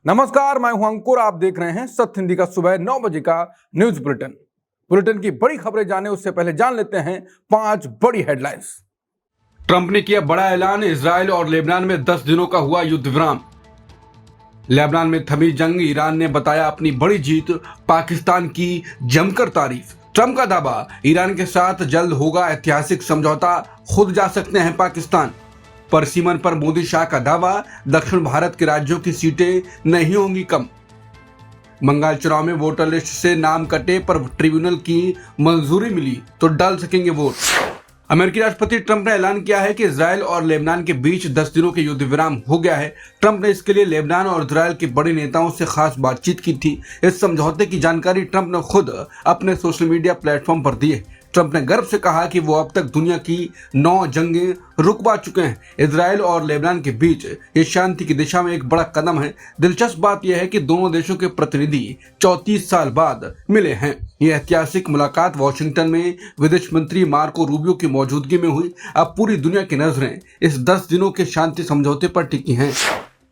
नमस्कार, मैं हूं अंकुर। आप देख रहे हैं सत्य हिंदी का सुबह 9 बजे का न्यूज बुलेटिन की बड़ी खबरें जाने उससे पहले जान लेते हैं 5 बड़ी हेडलाइंस। ट्रंप ने किया बड़ा ऐलान, इजराइल और लेबनान में 10 दिनों का हुआ युद्ध विराम। लेबनान में थमी जंग, ईरान ने बताया अपनी बड़ी जीत, पाकिस्तान की जमकर तारीफ। ट्रंप का दावा, ईरान के साथ जल्द होगा ऐतिहासिक समझौता, खुद जा सकते हैं पाकिस्तान। परसिमन पर मोदी शाह का दावा, दक्षिण भारत के राज्यों की सीटें नहीं होंगी कम। बंगाल चुनाव में वोटर लिस्ट से नाम कटे पर ट्रिब्यूनल की मंजूरी मिली तो डाल सकेंगे वोट। अमेरिकी राष्ट्रपति ट्रंप ने ऐलान किया है कि इजराइल और लेबनान के बीच 10 दिनों के युद्ध विराम हो गया है। ट्रंप ने इसके लिए लेबनान और इजराइल के बड़े नेताओं से खास बातचीत की थी। इस समझौते की जानकारी ट्रंप ने खुद अपने सोशल मीडिया प्लेटफॉर्म पर दी है। ट्रंप ने गर्व से कहा कि वो अब तक दुनिया की 9 जंगें रुकवा चुके हैं। इजराइल और लेबनान के बीच ये शांति की दिशा में एक बड़ा कदम है। दिलचस्प बात यह है कि दोनों देशों के प्रतिनिधि 34 साल बाद मिले हैं। ये ऐतिहासिक मुलाकात वॉशिंगटन में विदेश मंत्री मार्को रूबियो की मौजूदगी में हुई। अब पूरी दुनिया की नजरें इस 10 दिनों के शांति समझौते पर टिकी हैं।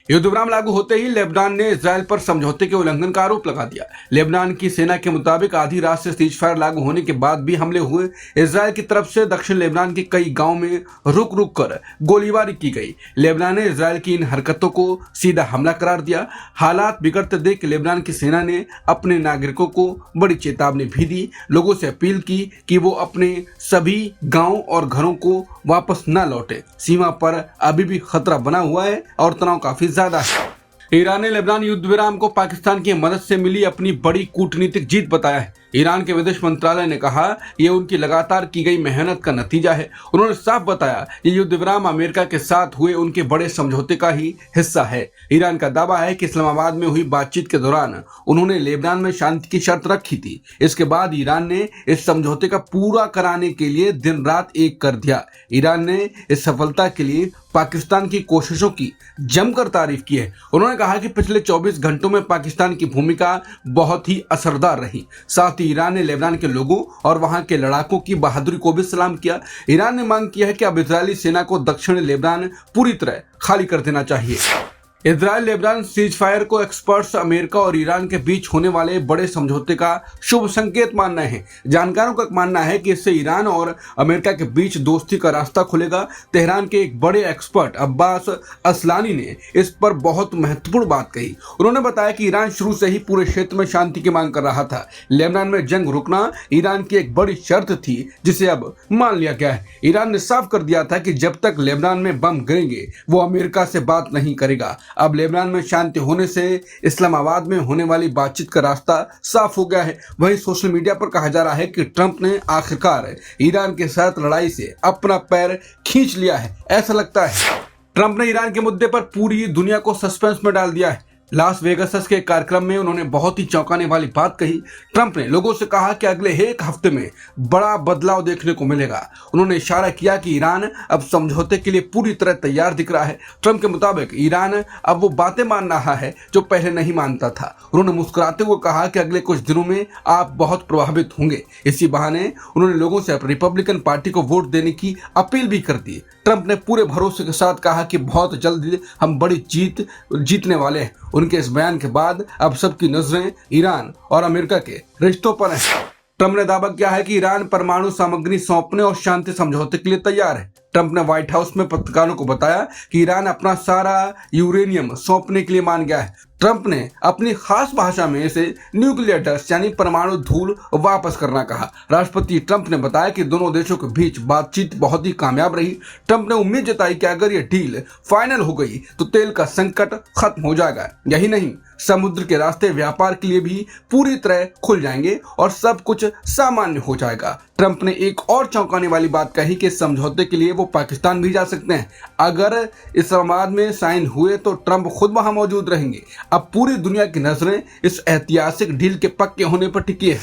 युद्ध विराम लागू होते ही लेबनान ने इजराइल पर समझौते के उल्लंघन का आरोप लगा दिया। लेबनान की सेना के मुताबिक आधी रात से सीज फायर लागू होने के बाद भी हमले हुए। इजराइल की तरफ से दक्षिण लेबनान के कई गांवों में रुक रुक कर गोलीबारी की गई। लेबनान ने इजराइल की इन हरकतों को सीधा हमला करार दिया। हालात बिगड़ते देख लेबनान की सेना ने अपने नागरिकों को बड़ी चेतावनी भी दी। लोगों से अपील की कि वो अपने सभी गांव और घरों को वापस न लौटे। सीमा पर अभी भी खतरा बना हुआ है और तनाव काफी ज्यादा है। ईरान ने लेबनान युद्ध विराम को पाकिस्तान की मदद से मिली अपनी बड़ी कूटनीतिक जीत बताया है। ईरान के विदेश मंत्रालय ने कहा यह उनकी लगातार की गई मेहनत का नतीजा है। उन्होंने साफ बताया ये युद्ध विराम अमेरिका के साथ हुए उनके बड़े समझौते का ही हिस्सा है। ईरान का दावा है कि इस्लामाबाद में हुई बातचीत के दौरान उन्होंने लेबनान में शांति की शर्त रखी थी। इसके बाद ईरान ने इस समझौते का पूरा कराने के लिए दिन रात एक कर दिया। ईरान ने इस सफलता के लिए पाकिस्तान की कोशिशों की जमकर तारीफ की है। उन्होंने कहा कि पिछले 24 घंटों में पाकिस्तान की भूमिका बहुत ही असरदार रही। साथ ही ईरान ने लेबनान के लोगों और वहां के लड़ाकों की बहादुरी को भी सलाम किया। ईरान ने मांग किया है कि अब इजरायली सेना को दक्षिणी लेबनान पूरी तरह खाली कर देना चाहिए। इजराइल लेबनान सीज फायर को एक्सपर्ट्स अमेरिका और ईरान के बीच होने वाले बड़े समझौते का शुभ संकेत मान रहे हैं। जानकारों का मानना है कि इससे ईरान और अमेरिका के बीच दोस्ती का रास्ता खुलेगा। तेहरान के एक बड़े एक्सपर्ट अब्बास असलानी ने इस पर बहुत महत्वपूर्ण बात कही। उन्होंने बताया कि ईरान शुरू से ही पूरे क्षेत्र में शांति की मांग कर रहा था। लेबनान में जंग रुकना ईरान की एक बड़ी शर्त थी जिसे अब मान लिया गया है। ईरान ने साफ कर दिया था कि जब तक लेबनान में बम गिरेंगे वो अमेरिका से बात नहीं करेगा। अब लेबनान में शांति होने से इस्लामाबाद में होने वाली बातचीत का रास्ता साफ हो गया है। वहीं सोशल मीडिया पर कहा जा रहा है कि ट्रंप ने आखिरकार ईरान के साथ लड़ाई से अपना पैर खींच लिया है, ऐसा लगता है। ट्रंप ने ईरान के मुद्दे पर पूरी दुनिया को सस्पेंस में डाल दिया है। लास वेगास के कार्यक्रम में उन्होंने बहुत ही चौंकाने वाली बात कही। ट्रंप ने लोगों से कहा कि अगले एक हफ्ते में बड़ा बदलाव देखने को मिलेगा। उन्होंने इशारा किया कि ईरान अब समझौते के लिए पूरी तरह तैयार दिख रहा है। ट्रंप के मुताबिक ईरान अब वो बातें मान रहा है जो पहले नहीं मानता था। उन्होंने मुस्कुराते हुए कहा कि अगले कुछ दिनों में आप बहुत प्रभावित होंगे। इसी बहाने उन्होंने लोगों से रिपब्लिकन पार्टी को वोट देने की अपील भी कर दी। ट्रंप ने पूरे भरोसे के साथ कहा कि बहुत जल्द हम बड़ी जीतने वाले हैं। उनके इस बयान के बाद अब सबकी नजरें ईरान और अमेरिका के रिश्तों पर हैं। ट्रंप ने दावा किया है कि ईरान परमाणु सामग्री सौंपने और शांति समझौते के लिए तैयार है। ट्रंप ने व्हाइट हाउस में पत्रकारों को बताया कि ईरान अपना सारा यूरेनियम सौंपने के लिए मान गया है। ट्रंप ने अपनी खास भाषा में इसे न्यूक्लियर डस्ट यानी परमाणु धूल वापस करना कहा। राष्ट्रपति ट्रंप ने बताया कि दोनों देशों के बीच बातचीत बहुत ही कामयाब रही। ट्रंप ने उम्मीद जताई कि अगर यह डील फाइनल हो गई तो तेल का संकट खत्म हो जाएगा। यही नहीं, समुद्र के रास्ते व्यापार के लिए भी पूरी तरह खुल जाएंगे और सब कुछ सामान्य हो जाएगा। ट्रंप ने एक और चौंकाने वाली बात कही कि समझौते के लिए वो पाकिस्तान भी जा सकते हैं। अगर इस्लामाबाद में साइन हुए तो ट्रंप खुद वहां मौजूद रहेंगे। अब पूरी दुनिया की नजरें इस ऐतिहासिक डील के पक्के होने पर टिकी है।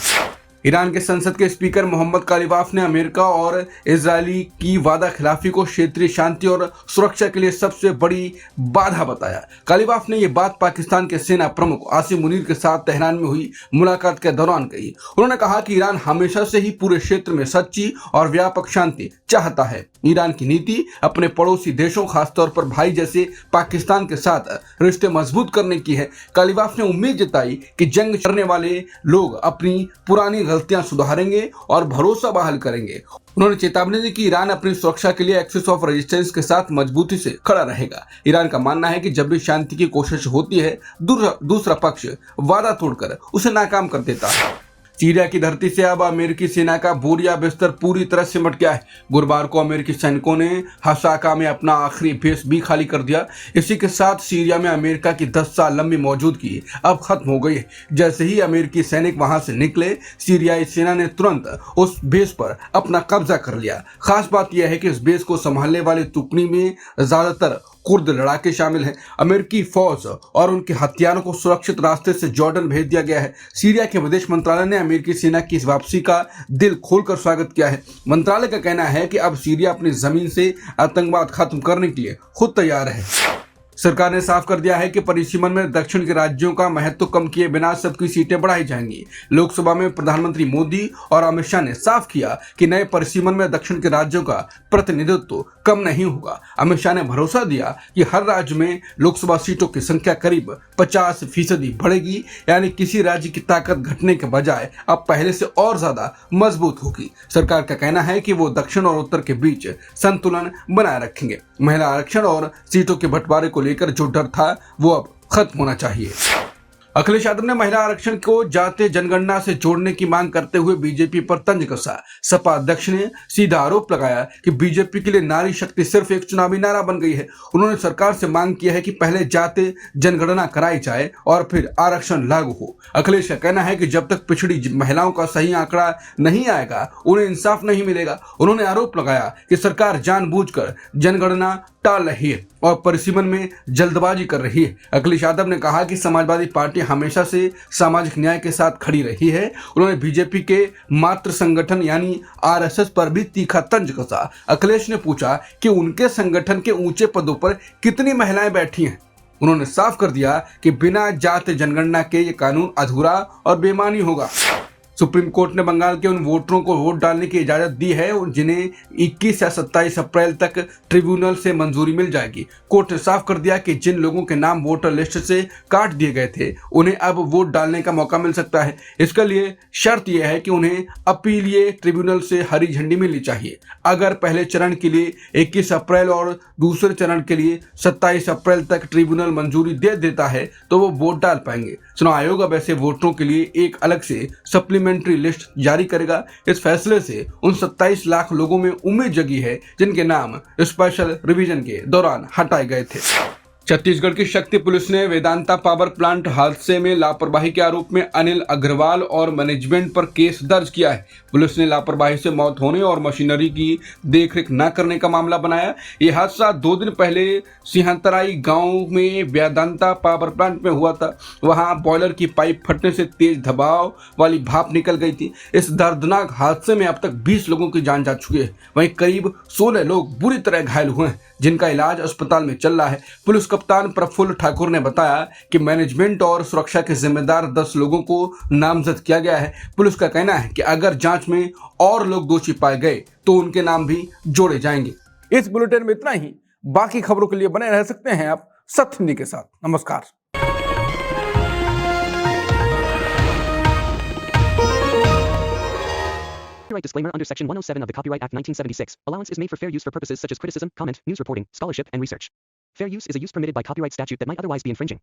ईरान के संसद के स्पीकर मोहम्मद कालिबाफ ने अमेरिका और इजरायली की वादा खिलाफी को क्षेत्रीय शांति और सुरक्षा के लिए सबसे बड़ी बाधा बताया। कालिबाफ ने यह बात पाकिस्तान के सेना प्रमुख आसिम मुनीर के साथ तेहरान में हुई मुलाकात के दौरान कही। उन्होंने कहा कि ईरान हमेशा से ही पूरे क्षेत्र में सच्ची और व्यापक शांति चाहता है। ईरान की नीति अपने पड़ोसी देशों, खासतौर पर भाई जैसे पाकिस्तान के साथ रिश्ते मजबूत करने की है। कालिबाफ ने उम्मीद जताई कि जंग करने वाले लोग अपनी पुरानी गलतियां सुधारेंगे और भरोसा बहाल करेंगे। उन्होंने चेतावनी दी कि ईरान अपनी सुरक्षा के लिए एक्सिस ऑफ रेजिस्टेंस के साथ मजबूती से खड़ा रहेगा। ईरान का मानना है कि जब भी शांति की कोशिश होती है, दूसरा पक्ष वादा तोड़कर उसे नाकाम कर देता है। सीरिया की धरती से अब अमेरिकी सेना का बोरिया बिस्तर पूरी तरह सिमट गया है। गुरुवार को अमेरिकी सैनिकों ने हसाका में अपना आखिरी बेस भी खाली कर दिया। इसी के साथ सीरिया में अमेरिका की 10 साल लंबी मौजूदगी अब खत्म हो गई है। जैसे ही अमेरिकी सैनिक वहां से निकले, सीरियाई सेना ने तुरंत उस बेस पर अपना कब्जा कर लिया। खास बात यह है कि इस बेस को संभालने वाली टुकड़ी में ज्यादातर कुर्द लड़ाके शामिल हैं। अमेरिकी फौज और उनके हथियारों को सुरक्षित रास्ते से जॉर्डन भेज दिया गया है। सीरिया के विदेश मंत्रालय ने अमेरिकी सेना की इस वापसी का दिल खोलकर स्वागत किया है। मंत्रालय का कहना है कि अब सीरिया अपनी जमीन से आतंकवाद खत्म करने के लिए खुद तैयार है। सरकार ने साफ कर दिया है कि परिसीमन में दक्षिण के राज्यों का महत्व कम किए बिना सबकी सीटें बढ़ाई जाएंगी। लोकसभा में प्रधानमंत्री मोदी और अमित शाह ने साफ किया कि नए परिसीमन में दक्षिण के राज्यों का प्रतिनिधित्व कम नहीं होगा। अमित शाह ने भरोसा दिया कि हर राज्य में लोकसभा सीटों की संख्या करीब 50% बढ़ेगी, यानी किसी राज्य की ताकत घटने के बजाय अब पहले से और ज्यादा मजबूत होगी। सरकार का कहना है कि वो दक्षिण और उत्तर के बीच संतुलन बनाए रखेंगे। महिला आरक्षण और सीटों के बंटवारे को लेकर जो डर था वो अब खत्म होना चाहिए। अखिलेश यादव ने महिला आरक्षण को जातीय जनगणना से जोड़ने की मांग करते हुए बीजेपी पर तंज कसा। सपा अध्यक्ष ने सीधा आरोप लगाया कि बीजेपी के लिए नारी शक्ति सिर्फ एक चुनावी नारा बन गई है। उन्होंने सरकार से मांग किया है कि पहले जातीय जनगणना कराई जाए और फिर आरक्षण लागू हो। अखिलेश का कहना है कि जब तक पिछड़ी महिलाओं का सही आंकड़ा नहीं आएगा, उन्हें इंसाफ नहीं मिलेगा। उन्होंने आरोप लगाया कि सरकार जानबूझकर जनगणना टाल रही है और परिसीमन में जल्दबाजी कर रही है। अखिलेश यादव ने कहा कि समाजवादी पार्टी हमेशा से सामाजिक न्याय के साथ खड़ी रही है। उन्होंने बीजेपी के मातृ संगठन यानी आरएसएस पर भी तीखा तंज कसा। अखिलेश ने पूछा कि उनके संगठन के ऊंचे पदों पर कितनी महिलाएं बैठी हैं। उन्होंने साफ कर दिया कि बिना जाति जनगणना के ये कानून अधूरा और बेमानी होगा। सुप्रीम कोर्ट ने बंगाल के उन वोटरों को वोट डालने की इजाजत दी है जिन्हें 21 या 27 अप्रैल तक ट्रिब्यूनल से मंजूरी मिल जाएगी। कोर्ट ने साफ कर दिया कि जिन लोगों के नाम वोटर लिस्ट से काट दिए गए थे, उन्हें अब वोट डालने का मौका मिल सकता है। इसके लिए शर्त यह है कि उन्हें अपीलीय ट्रिब्यूनल से हरी झंडी मिलनी चाहिए। अगर पहले चरण के लिए 21 अप्रैल और दूसरे चरण के लिए 27 अप्रैल तक ट्रिब्यूनल मंजूरी दे देता है तो वो वोट डाल पाएंगे। चुनाव आयोग अब ऐसे वोटरों के लिए एक अलग से सप्लीमेंट्री लिस्ट जारी करेगा। इस फैसले से उन 27 लाख लोगों में उम्मीद जगी है जिनके नाम स्पेशल रिवीजन के दौरान हटाए गए थे। छत्तीसगढ़ की शक्ति पुलिस ने वेदांता पावर प्लांट हादसे में लापरवाही के आरोप में अनिल अग्रवाल और मैनेजमेंट पर केस दर्ज किया है। पुलिस ने लापरवाही से मौत होने और मशीनरी की देखरेख न करने का मामला बनाया। यह हादसा 2 दिन पहले सिंहतराई गांव में वेदांता पावर प्लांट में हुआ था। वहां बॉयलर की पाइप फटने से तेज दबाव वाली भाप निकल गई थी। इस दर्दनाक हादसे में अब तक 20 लोगों की जान जा चुकी है। वहीं करीब 16 लोग बुरी तरह घायल हुए हैं जिनका इलाज अस्पताल में चल रहा है। पुलिस कप्तान प्रफुल्ल ठाकुर ने बताया कि मैनेजमेंट और सुरक्षा के जिम्मेदार 10 लोगों को नामजद किया गया है। पुलिस का कहना है कि अगर जांच में और लोग दोषी पाए गए तो उनके नाम भी जोड़े जाएंगे। इस बुलेटिन में इतना ही। बाकी खबरों के लिए बने रह सकते हैं आप सत्य हिंदी के साथ। नमस्कार। Copyright disclaimer under Section 107 of the Copyright Act 1976. Allowance is made for fair use for purposes such as criticism, comment, news reporting, scholarship, and research. Fair use is a use permitted by copyright statute that might otherwise be infringing.